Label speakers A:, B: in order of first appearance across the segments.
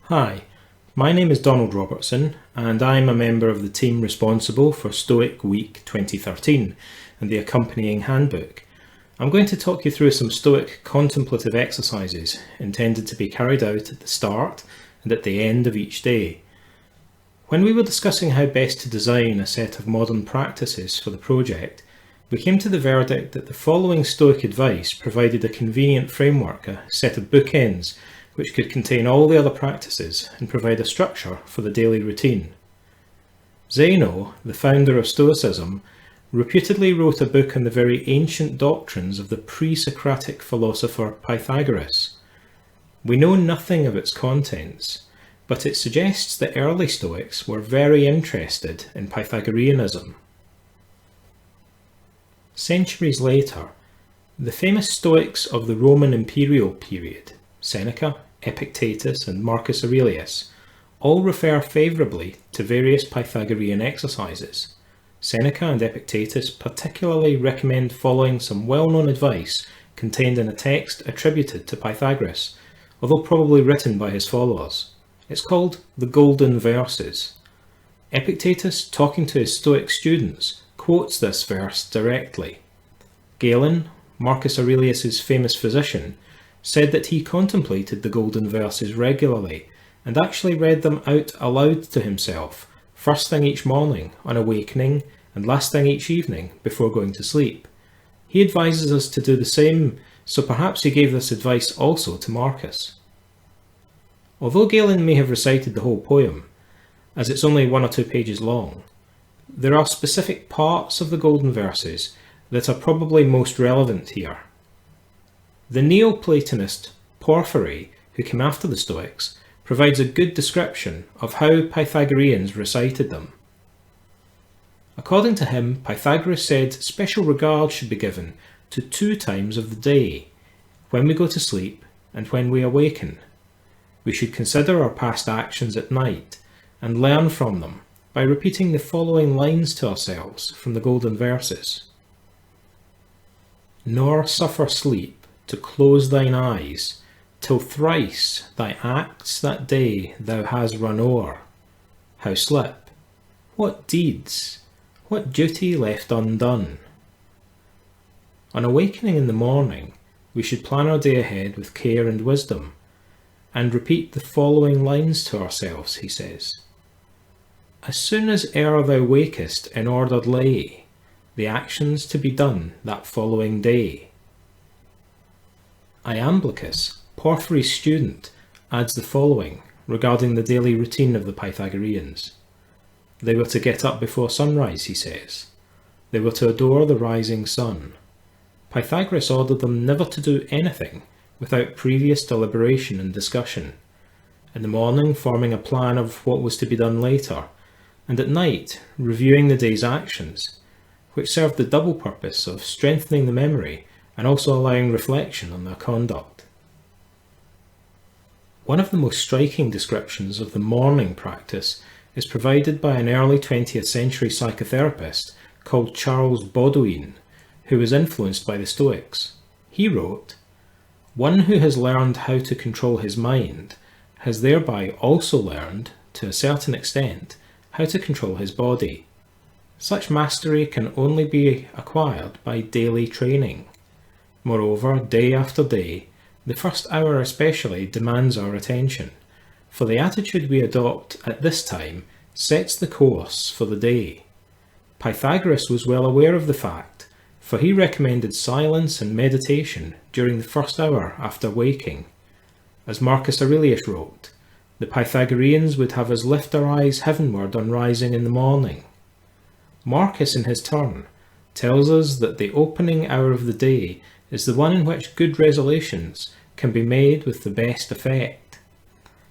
A: Hi, my name is Donald Robertson and I'm a member of the team responsible for Stoic Week 2013 and the accompanying handbook. I'm going to talk you through some Stoic contemplative exercises intended to be carried out at the start and at the end of each day. When we were discussing how best to design a set of modern practices for the project, we came to the verdict that the following Stoic advice provided a convenient framework, a set of bookends, which could contain all the other practices and provide a structure for the daily routine. Zeno, the founder of Stoicism, reputedly wrote a book on the very ancient doctrines of the pre-Socratic philosopher Pythagoras. We know nothing of its contents, but it suggests that early Stoics were very interested in Pythagoreanism. Centuries later, the famous Stoics of the Roman imperial period, Seneca, Epictetus and Marcus Aurelius, all refer favourably to various Pythagorean exercises. Seneca and Epictetus particularly recommend following some well-known advice contained in a text attributed to Pythagoras, although probably written by his followers. It's called the Golden Verses. Epictetus, talking to his Stoic students, quotes this verse directly. Galen, Marcus Aurelius's famous physician, said that he contemplated the Golden Verses regularly and actually read them out aloud to himself, first thing each morning on awakening and last thing each evening before going to sleep. He advises us to do the same, so perhaps he gave this advice also to Marcus. Although Galen may have recited the whole poem, as it's only 1 or 2 pages long, there are specific parts of the Golden Verses that are probably most relevant here. The Neoplatonist Porphyry, who came after the Stoics, provides a good description of how Pythagoreans recited them. According to him, Pythagoras said special regard should be given to 2 times of the day, when we go to sleep and when we awaken. We should consider our past actions at night and learn from them by repeating the following lines to ourselves from the Golden Verses. Nor suffer sleep to close thine eyes, till thrice thy acts that day thou has run o'er. How slip? What deeds? What duty left undone? On awakening in the morning, we should plan our day ahead with care and wisdom, and repeat the following lines to ourselves, he says. As soon as e'er thou wakest in ordered lay, the actions to be done that following day. Iamblichus, Porphyry's student, adds the following regarding the daily routine of the Pythagoreans. They were to get up before sunrise, he says. They were to adore the rising sun. Pythagoras ordered them never to do anything without previous deliberation and discussion. In the morning, forming a plan of what was to be done later, and at night, reviewing the day's actions, which served the double purpose of strengthening the memory and also allowing reflection on their conduct. One of the most striking descriptions of the morning practice is provided by an early 20th century psychotherapist called Charles Baudouin, who was influenced by the Stoics. He wrote, "One who has learned how to control his mind has thereby also learned, to a certain extent, how to control his body. Such mastery can only be acquired by daily training. Moreover, day after day, the first hour especially demands our attention, for the attitude we adopt at this time sets the course for the day. Pythagoras was well aware of the fact, for he recommended silence and meditation during the first hour after waking. As Marcus Aurelius wrote, the Pythagoreans would have us lift our eyes heavenward on rising in the morning. Marcus, in his turn, tells us that the opening hour of the day is the one in which good resolutions can be made with the best effect.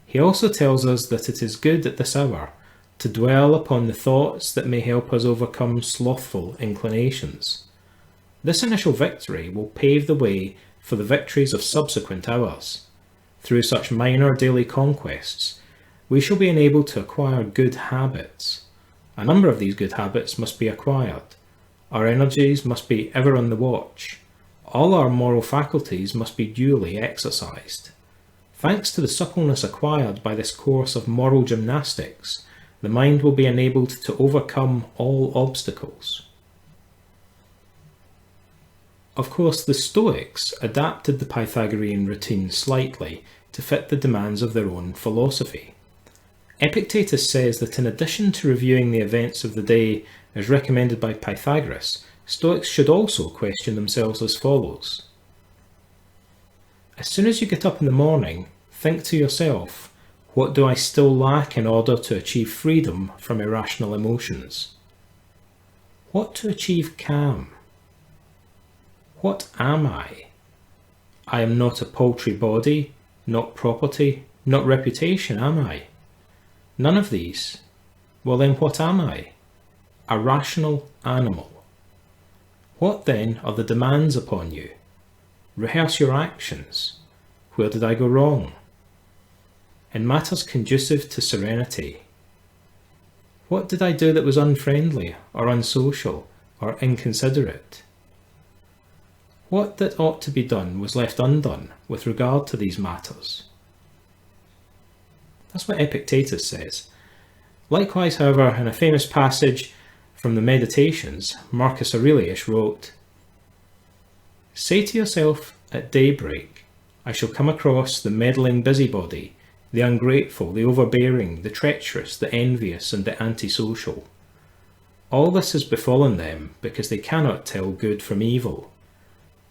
A: He also tells us that it is good at this hour to dwell upon the thoughts that may help us overcome slothful inclinations. This initial victory will pave the way for the victories of subsequent hours. Through such minor daily conquests, we shall be enabled to acquire good habits. A number of these good habits must be acquired. Our energies must be ever on the watch. All our moral faculties must be duly exercised. Thanks to the suppleness acquired by this course of moral gymnastics, the mind will be enabled to overcome all obstacles. Of course, the Stoics adapted the Pythagorean routine slightly to fit the demands of their own philosophy. Epictetus says that in addition to reviewing the events of the day as recommended by Pythagoras, Stoics should also question themselves as follows. As soon as you get up in the morning, think to yourself, what do I still lack in order to achieve freedom from irrational emotions? What to achieve calm? What am I? I am not a paltry body, not property, not reputation, am I? None of these. Well then, what am I? A rational animal. What then are the demands upon you? Rehearse your actions. Where did I go wrong? In matters conducive to serenity. What did I do that was unfriendly, or unsocial, or inconsiderate? What that ought to be done was left undone with regard to these matters. That's what Epictetus says. Likewise, however, in a famous passage from the Meditations, Marcus Aurelius wrote, "Say to yourself at daybreak, I shall come across the meddling busybody, the ungrateful, the overbearing, the treacherous, the envious, and the antisocial. All this has befallen them because they cannot tell good from evil.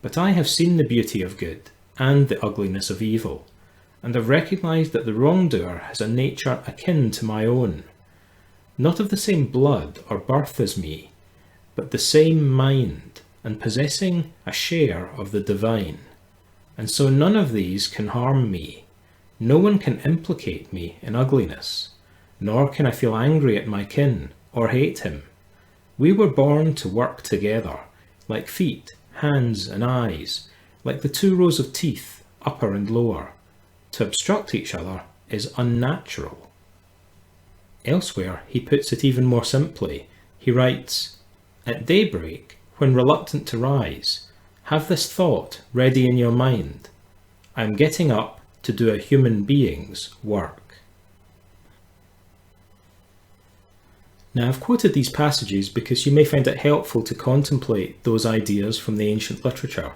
A: But I have seen the beauty of good and the ugliness of evil, and have recognized that the wrongdoer has a nature akin to my own, not of the same blood or birth as me, but the same mind, and possessing a share of the divine. And so none of these can harm me. No one can implicate me in ugliness, nor can I feel angry at my kin, or hate him. We were born to work together, like feet, hands, and eyes, like the two rows of teeth, upper and lower. To obstruct each other is unnatural." Elsewhere, he puts it even more simply. He writes, "At daybreak, when reluctant to rise, have this thought ready in your mind. I am getting up to do a human being's work." Now, I've quoted these passages because you may find it helpful to contemplate those ideas from the ancient literature.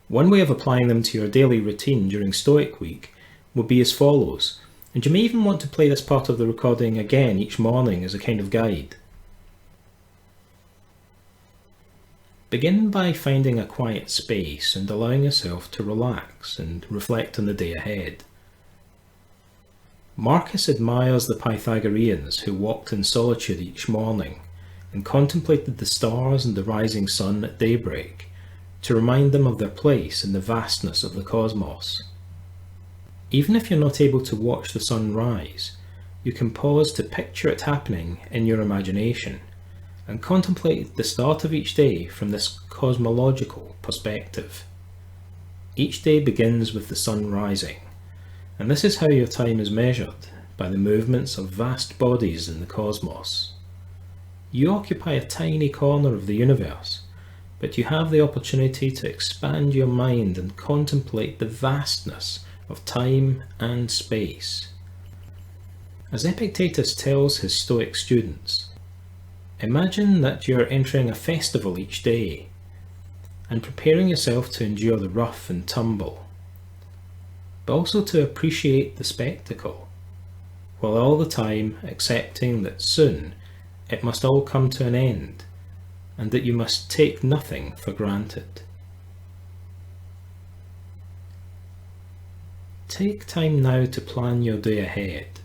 A: One way of applying them to your daily routine during Stoic week would be as follows, and you may even want to play this part of the recording again each morning as a kind of guide. Begin by finding a quiet space and allowing yourself to relax and reflect on the day ahead. Marcus admires the Pythagoreans who walked in solitude each morning and contemplated the stars and the rising sun at daybreak to remind them of their place in the vastness of the cosmos. Even if you're not able to watch the sun rise, you can pause to picture it happening in your imagination and contemplate the start of each day from this cosmological perspective. Each day begins with the sun rising, and this is how your time is measured, by the movements of vast bodies in the cosmos. You occupy a tiny corner of the universe, but you have the opportunity to expand your mind and contemplate the vastness of time and space. As Epictetus tells his Stoic students, imagine that you're entering a festival each day and preparing yourself to endure the rough and tumble, but also to appreciate the spectacle, while all the time accepting that soon it must all come to an end and that you must take nothing for granted. Take time now to plan your day ahead,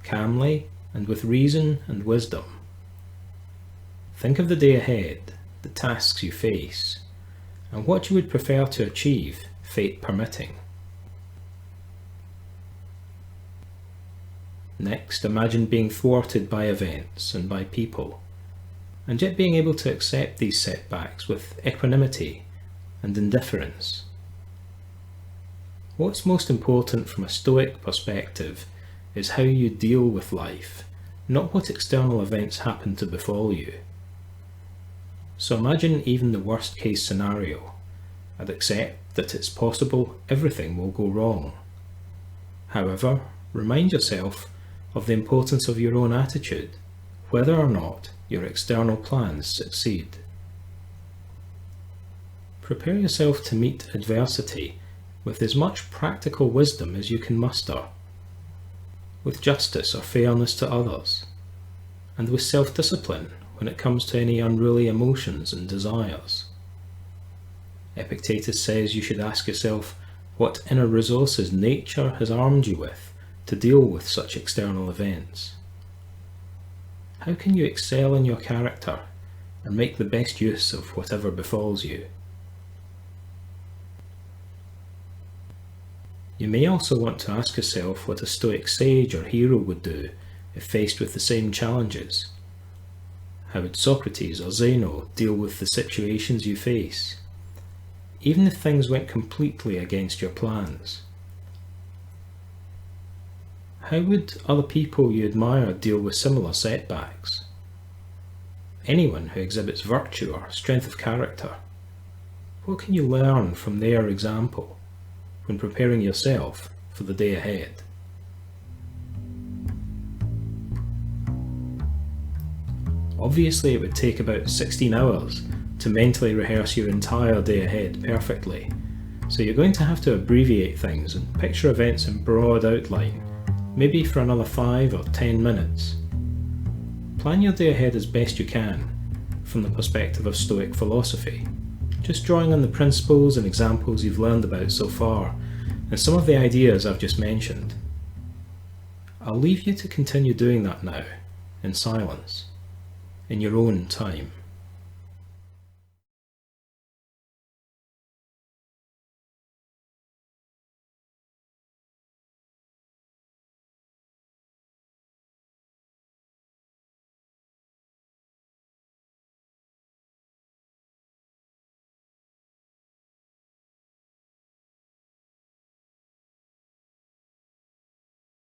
A: calmly and with reason and wisdom. Think of the day ahead, the tasks you face, and what you would prefer to achieve, fate permitting. Next, imagine being thwarted by events and by people, and yet being able to accept these setbacks with equanimity and indifference. What's most important from a Stoic perspective is how you deal with life, not what external events happen to befall you. So imagine even the worst case scenario, and accept that it's possible everything will go wrong. However, remind yourself of the importance of your own attitude, whether or not your external plans succeed. Prepare yourself to meet adversity with as much practical wisdom as you can muster, with justice or fairness to others, and with self-discipline when it comes to any unruly emotions and desires. Epictetus says you should ask yourself what inner resources nature has armed you with to deal with such external events. How can you excel in your character and make the best use of whatever befalls you? You may also want to ask yourself what a Stoic sage or hero would do if faced with the same challenges. How would Socrates or Zeno deal with the situations you face, even if things went completely against your plans? How would other people you admire deal with similar setbacks? Anyone who exhibits virtue or strength of character, what can you learn from their example when preparing yourself for the day ahead? Obviously, it would take about 16 hours to mentally rehearse your entire day ahead perfectly, so you're going to have to abbreviate things and picture events in broad outline, maybe for another 5 or 10 minutes. Plan your day ahead as best you can from the perspective of Stoic philosophy, just drawing on the principles and examples you've learned about so far, and some of the ideas I've just mentioned. I'll leave you to continue doing that now, in silence, in your own time.